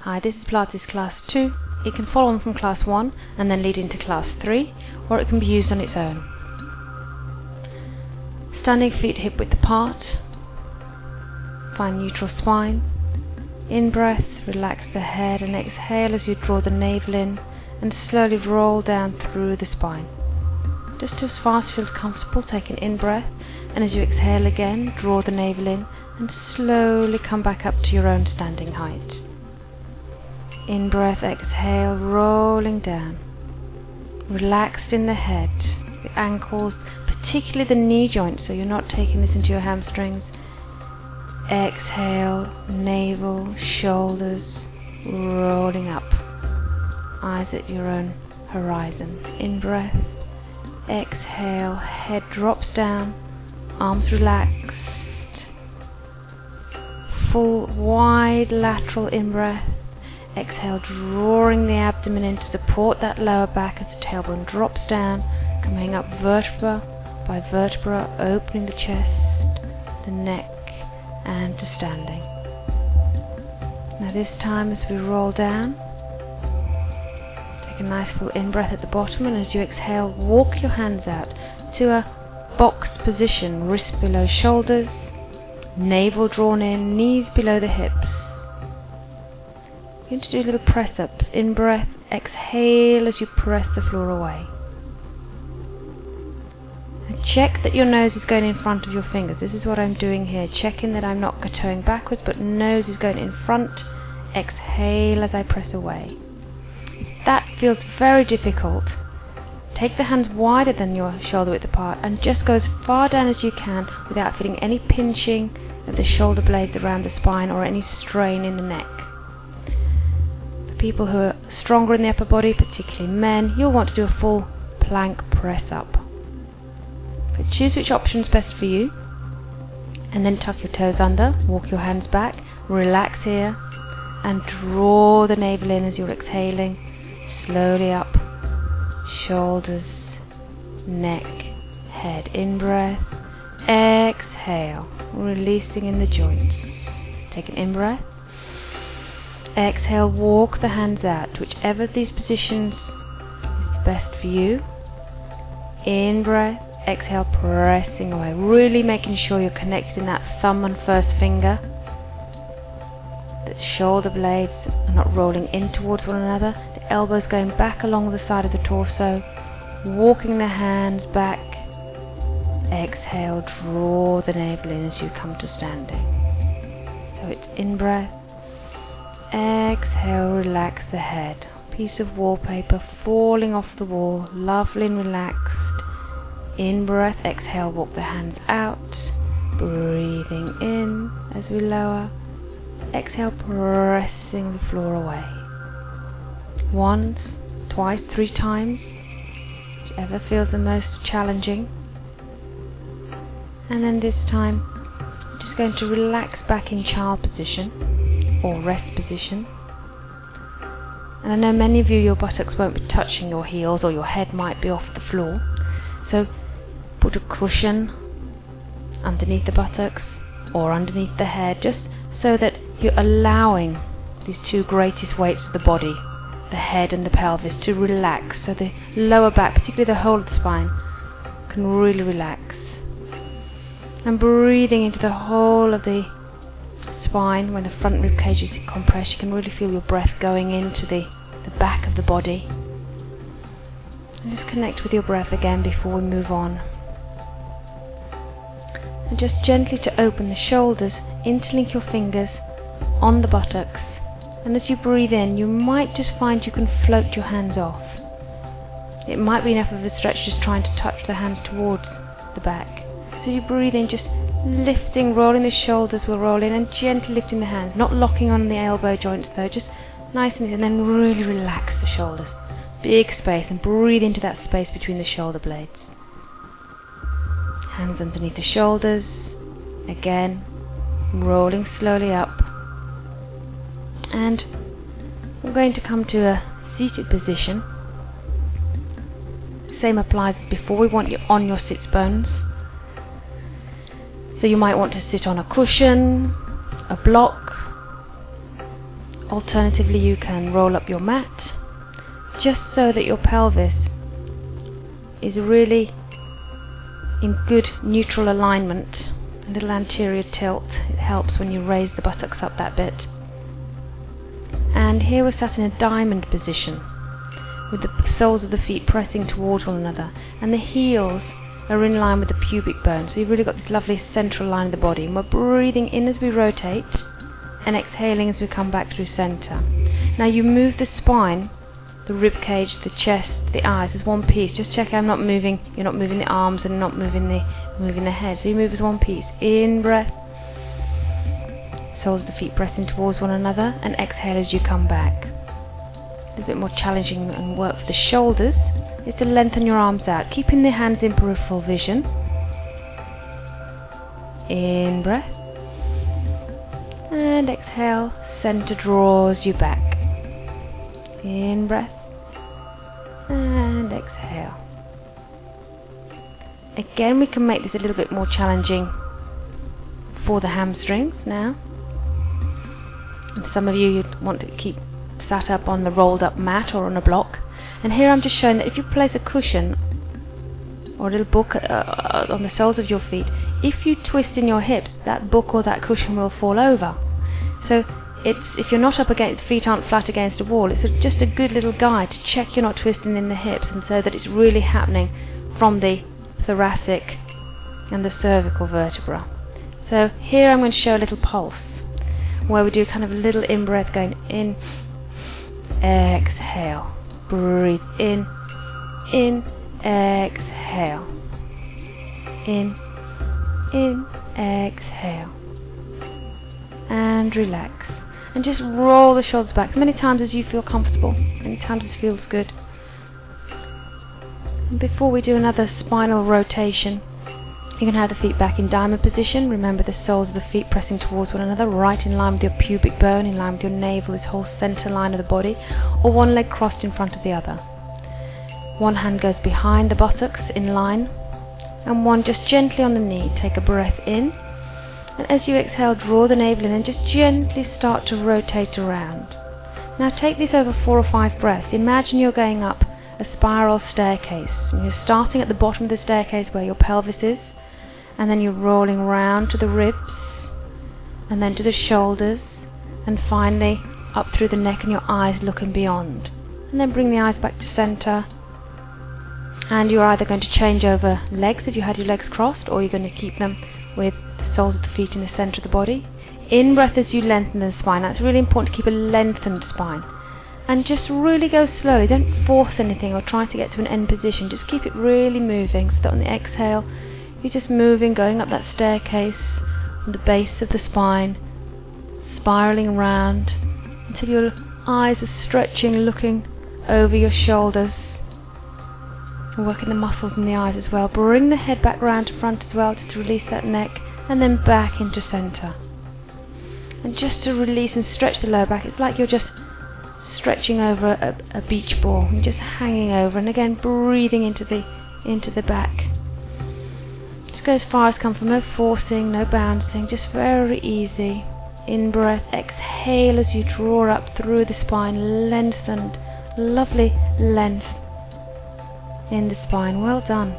Hi, this is Pilates Class 2. It can follow on from Class 1 and then lead into Class 3, or it can be used on its own. Standing feet hip width apart. Find neutral spine. In-breath, relax the head, and exhale as you draw the navel in and slowly roll down through the spine. Just as fast as feels comfortable, take an in-breath, and as you exhale again, draw the navel in and slowly come back up to your own standing height. In-breath, exhale, rolling down. Relaxed in the head, the ankles, particularly the knee joints, so you're not taking this into your hamstrings. Exhale, navel, shoulders, rolling up. Eyes at your own horizon. In-breath, exhale, head drops down, arms relaxed. Full, wide lateral in-breath. Exhale, drawing the abdomen in to support that lower back as the tailbone drops down, coming up vertebra by vertebra, opening the chest, the neck, and to standing. Now this time as we roll down, take a nice full in-breath at the bottom, and as you exhale, walk your hands out to a box position, wrists below shoulders, navel drawn in, knees below the hips. You're going to do little press-ups. In-breath, exhale as you press the floor away. And check that your nose is going in front of your fingers. This is what I'm doing here, checking that I'm not toeing backwards, but nose is going in front. Exhale as I press away. If that feels very difficult, take the hands wider than your shoulder width apart and just go as far down as you can without feeling any pinching of the shoulder blades around the spine or any strain in the neck. People who are stronger in the upper body, particularly men, you'll want to do a full plank press up. But choose which option is best for you, and then tuck your toes under, walk your hands back, relax here, and draw the navel in as you're exhaling, slowly up, shoulders, neck, head, in-breath, exhale, releasing in the joints. Take an in-breath. Exhale, walk the hands out, whichever of these positions is best for you. In-breath, exhale, pressing away, really making sure you're connected in that thumb and first finger. The shoulder blades are not rolling in towards one another. The elbows going back along the side of the torso, walking the hands back. Exhale, draw the navel in as you come to standing. So it's in-breath. Exhale, relax the head. Piece of wallpaper falling off the wall, lovely and relaxed. In-breath, exhale, walk the hands out. Breathing in as we lower. Exhale, pressing the floor away. Once, twice, 3 times, whichever feels the most challenging. And then this time, just going to relax back in child position or rest position. And I know many of you, your buttocks won't be touching your heels, or your head might be off the floor, so put a cushion underneath the buttocks or underneath the head, just so that you're allowing these 2 greatest weights of the body, the head and the pelvis, to relax, so the lower back, particularly the whole of the spine, can really relax. And breathing into the whole of the spine. When the front rib cage is compressed, you can really feel your breath going into the back of the body. And just connect with your breath again before we move on. And just gently to open the shoulders, interlink your fingers on the buttocks, and as you breathe in, you might just find you can float your hands off. It might be enough of a stretch just trying to touch the hands towards the back. So you breathe in, just lifting, rolling the shoulders will roll in, and gently lifting the hands, not locking on the elbow joints though, just nice and easy, and then really relax the shoulders. Big space, and breathe into that space between the shoulder blades. Hands underneath the shoulders, again, rolling slowly up. And we're going to come to a seated position. Same applies as before, we want you on your sits bones. So you might want to sit on a cushion, a block, Alternatively, you can roll up your mat, just so that your pelvis is really in good neutral alignment. A little anterior tilt, it helps when you raise the buttocks up that bit. And here we're sat in a diamond position, with the soles of the feet pressing towards one another, and the heels are in line with the pubic bone, so you've really got this lovely central line of the body. And we're breathing in as we rotate, and exhaling as we come back through center. Now you move the spine, the rib cage, the chest, the eyes as one piece. Just check I'm not moving, you're not moving the arms and not moving the head. So you move as one piece. In breath, soles of the feet pressing towards one another, and exhale as you come back. A little bit more challenging and work for the shoulders is to lengthen your arms out, keeping the hands in peripheral vision. In breath, and exhale, center draws you back. In breath, and exhale. Again, we can make this a little bit more challenging for the hamstrings now. And some of you want to keep sat up on the rolled up mat or on a block. And here I'm just showing that if you place a cushion or a little book on the soles of your feet, if you twist in your hips, that book or that cushion will fall over. So if you're not up against, the feet aren't flat against a wall, it's just a good little guide to check you're not twisting in the hips, and so that it's really happening from the thoracic and the cervical vertebra. So here I'm going to show a little pulse, where we do kind of a little in-breath going in, exhale, breathe in, exhale, in, exhale, and relax. And just roll the shoulders back as many times as you feel comfortable, many times as feels good. And before we do another spinal rotation, you can have the feet back in diamond position. Remember the soles of the feet pressing towards one another, right in line with your pubic bone, in line with your navel, this whole center line of the body, or one leg crossed in front of the other. One hand goes behind the buttocks in line, and one just gently on the knee. Take a breath in, and as you exhale, draw the navel in and just gently start to rotate around. Now take this over 4 or 5 breaths. Imagine you're going up a spiral staircase, and you're starting at the bottom of the staircase where your pelvis is, and then you're rolling round to the ribs, and then to the shoulders, and finally up through the neck and your eyes looking beyond. And then bring the eyes back to center, and you're either going to change over legs if you had your legs crossed, or you're going to keep them with the soles of the feet in the center of the body. In breath as you lengthen the spine. That's really important to keep a lengthened spine. And just really go slowly. Don't force anything or try to get to an end position. Just keep it really moving, so that on the exhale you're just moving, going up that staircase from the base of the spine, spiraling around until your eyes are stretching, looking over your shoulders, and working the muscles in the eyes as well. Bring the head back round to front as well, just to release that neck, and then back into center. And just to release and stretch the lower back, it's like you're just stretching over a beach ball, and just hanging over, and again breathing into the back. Just go as far as comfortable, no forcing, no bouncing, just very easy. In breath, exhale as you draw up through the spine, lengthened, lovely length in the spine. Well done.